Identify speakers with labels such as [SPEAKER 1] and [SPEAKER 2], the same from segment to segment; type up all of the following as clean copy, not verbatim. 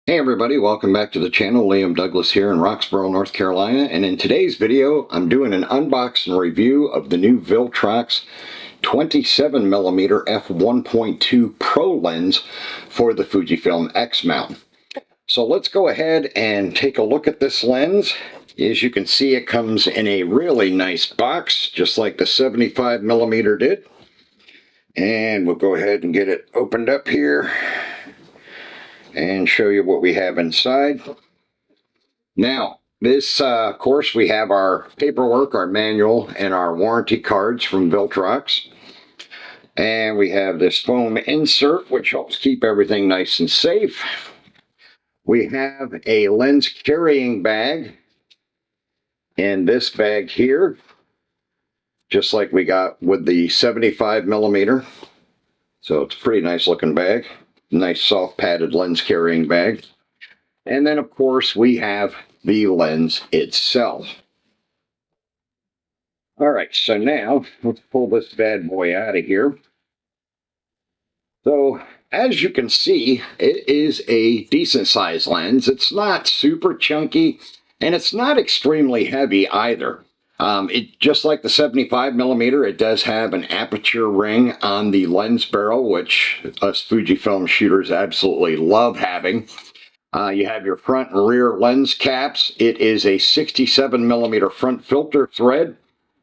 [SPEAKER 1] Hey everybody, welcome back to the channel. Liam Douglas here in Roxborough, North Carolina, and in today's video I'm doing an unboxing review of the new Viltrox 27mm f1.2 Pro lens for the Fujifilm X mount. So let's go ahead and take a look at this lens. As you can see, it comes in a really nice box, just like the 75mm did. And we'll go ahead and get it opened up here and show you what we have inside. Now, this, of course, we have our paperwork, our manual, and our warranty cards from Viltrox. And we have this foam insert, which helps keep everything nice and safe. We have a lens carrying bag in this bag here, just like we got with the 75mm. So it's a pretty nice looking bag. Nice soft padded lens carrying bag. And then of course we have the lens itself. Alright, so now let's pull this bad boy out of here. So as you can see, it is a decent sized lens. It's not super chunky and it's not extremely heavy either. Just like the 75mm, it does have an aperture ring on the lens barrel, which us Fujifilm shooters absolutely love having. You have your front and rear lens caps. It is a 67mm front filter thread.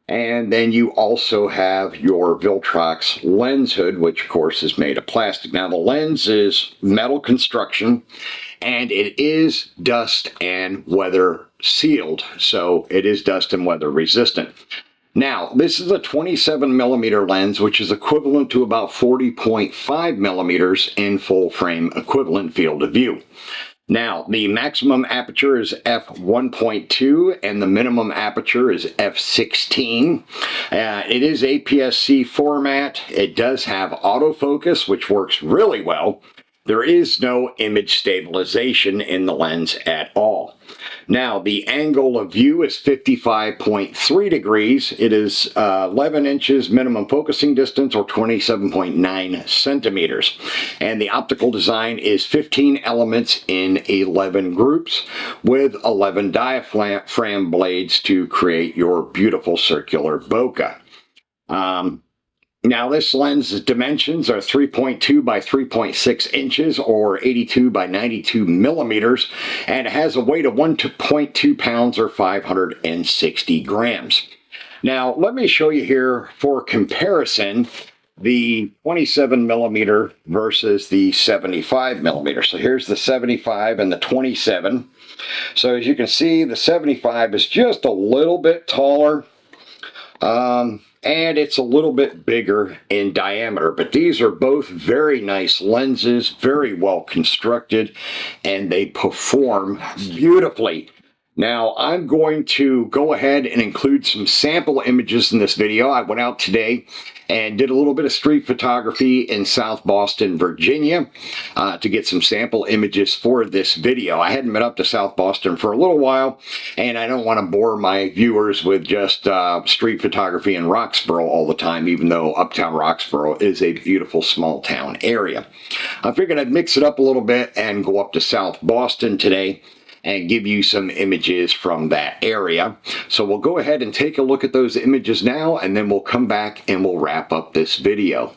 [SPEAKER 1] And then you also have your Viltrox lens hood, which of course is made of plastic. Now the lens is metal construction and it is dust and weather sealed. So it is dust and weather resistant. Now, this is a 27mm lens, which is equivalent to about 40.5mm in full frame equivalent field of view. Now, the maximum aperture is f1.2 and the minimum aperture is f16. It is APS-C format. It does have autofocus, which works really well. There is no image stabilization in the lens at all. Now, the angle of view is 55.3 degrees. It is 11 inches minimum focusing distance, or 27.9 centimeters. And the optical design is 15 elements in 11 groups with 11 diaphragm blades to create your beautiful circular bokeh. Now this lens's dimensions are 3.2 by 3.6 inches or 82 by 92 millimeters, and it has a weight of 1.2 pounds or 560 grams. Now let me show you here for comparison the 27mm versus the 75mm. So here's the 75 and the 27. So as you can see, the 75 is just a little bit taller. And it's a little bit bigger in diameter, but these are both very nice lenses, very well constructed, and they perform beautifully. Now, I'm going to go ahead and include some sample images in this video. I went out today and did a little bit of street photography in South Boston, Virginia, to get some sample images for this video. I hadn't been up to South Boston for a little while, and I don't want to bore my viewers with just street photography in Roxborough all the time, even though uptown Roxborough is a beautiful small town area. I figured I'd mix it up a little bit and go up to South Boston today and give you some images from that area. So we'll go ahead and take a look at those images now, and then we'll come back and we'll wrap up this video.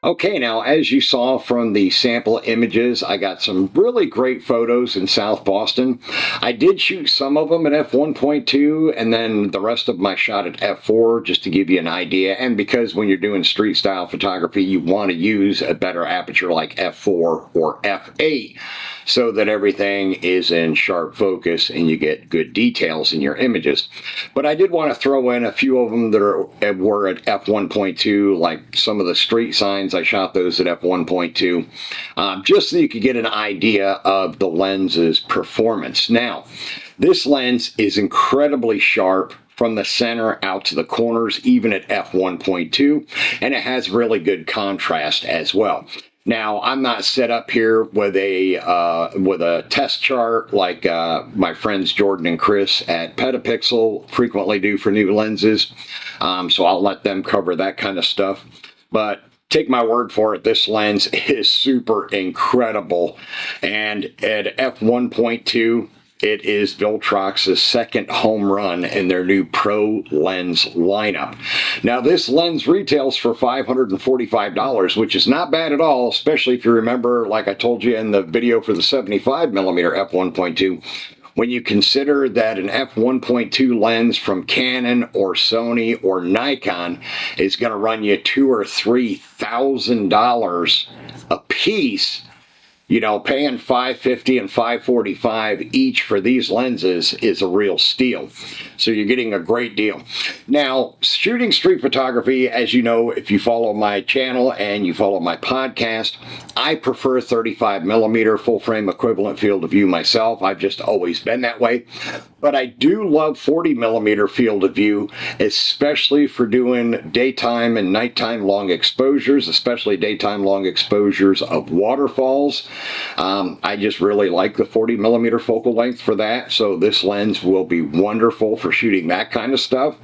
[SPEAKER 1] Okay, now as you saw from the sample images, I got some really great photos in South Boston. I did shoot some of them at f1.2 and then the rest of my shot at f4 just to give you an idea. And because when you're doing street style photography, you want to use a better aperture like f4 or f8 so that everything is in sharp focus and you get good details in your images. But I did want to throw in a few of them that were at f1.2, like some of the street signs. I shot those at f1.2, just so you could get an idea of the lens's performance. Now, this lens is incredibly sharp from the center out to the corners, even at f1.2, and it has really good contrast as well. Now, I'm not set up here with a test chart like my friends Jordan and Chris at Petapixel frequently do for new lenses, so I'll let them cover that kind of stuff. But take my word for it, this lens is super incredible, and at f1.2, it is Viltrox's second home run in their new Pro Lens lineup. Now, this lens retails for $545, which is not bad at all, especially if you remember, like I told you in the video for the 75mm f1.2, when you consider that an f1.2 lens from Canon or Sony or Nikon is going to run you $2,000 or $3,000 a piece. You know, paying $550 and $545 each for these lenses is a real steal. So you're getting a great deal. Now, shooting street photography, as you know, if you follow my channel and you follow my podcast, I prefer 35mm full frame equivalent field of view myself. I've just always been that way. But I do love 40mm field of view, especially for doing daytime and nighttime long exposures, especially daytime long exposures of waterfalls. I just really like the 40mm focal length for that, so this lens will be wonderful for shooting that kind of stuff.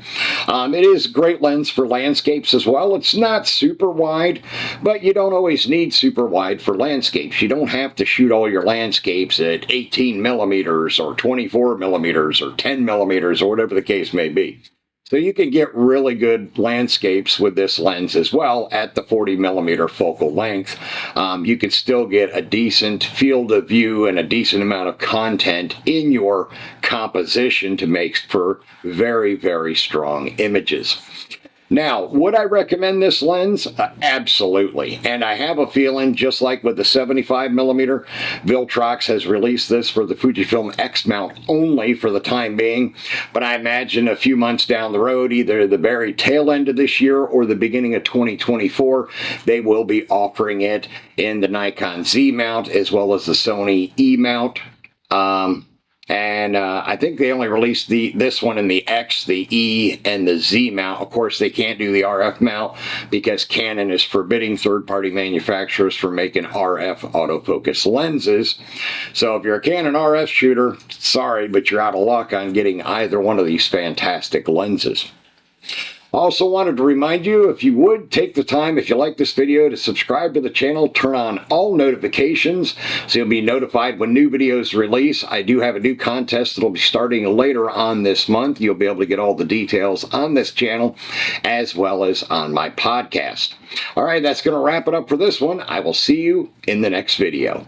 [SPEAKER 1] It is a great lens for landscapes as well. It's not super wide, but you don't always need super wide for landscapes. You don't have to shoot all your landscapes at 18mm or 24mm or 10mm or whatever the case may be. So you can get really good landscapes with this lens as well at the 40mm focal length. You can still get a decent field of view and a decent amount of content in your composition to make for very, very strong images. Now, would I recommend this lens? Absolutely. And I have a feeling, just like with the 75mm, Viltrox has released this for the Fujifilm X mount only for the time being. But I imagine a few months down the road, either the very tail end of this year or the beginning of 2024, they will be offering it in the Nikon Z mount as well as the Sony E mount. I think they only released this one in the X, the E, and the Z mount. Of course, they can't do the RF mount because Canon is forbidding third-party manufacturers from making RF autofocus lenses. So if you're a Canon RF shooter, sorry, but you're out of luck on getting either one of these fantastic lenses. Also wanted to remind you, if you would, take the time, if you like this video, to subscribe to the channel, turn on all notifications so you'll be notified when new videos release. I do have a new contest that'll be starting later on this month. You'll be able to get all the details on this channel as well as on my podcast. All right, that's going to wrap it up for this one. I will see you in the next video.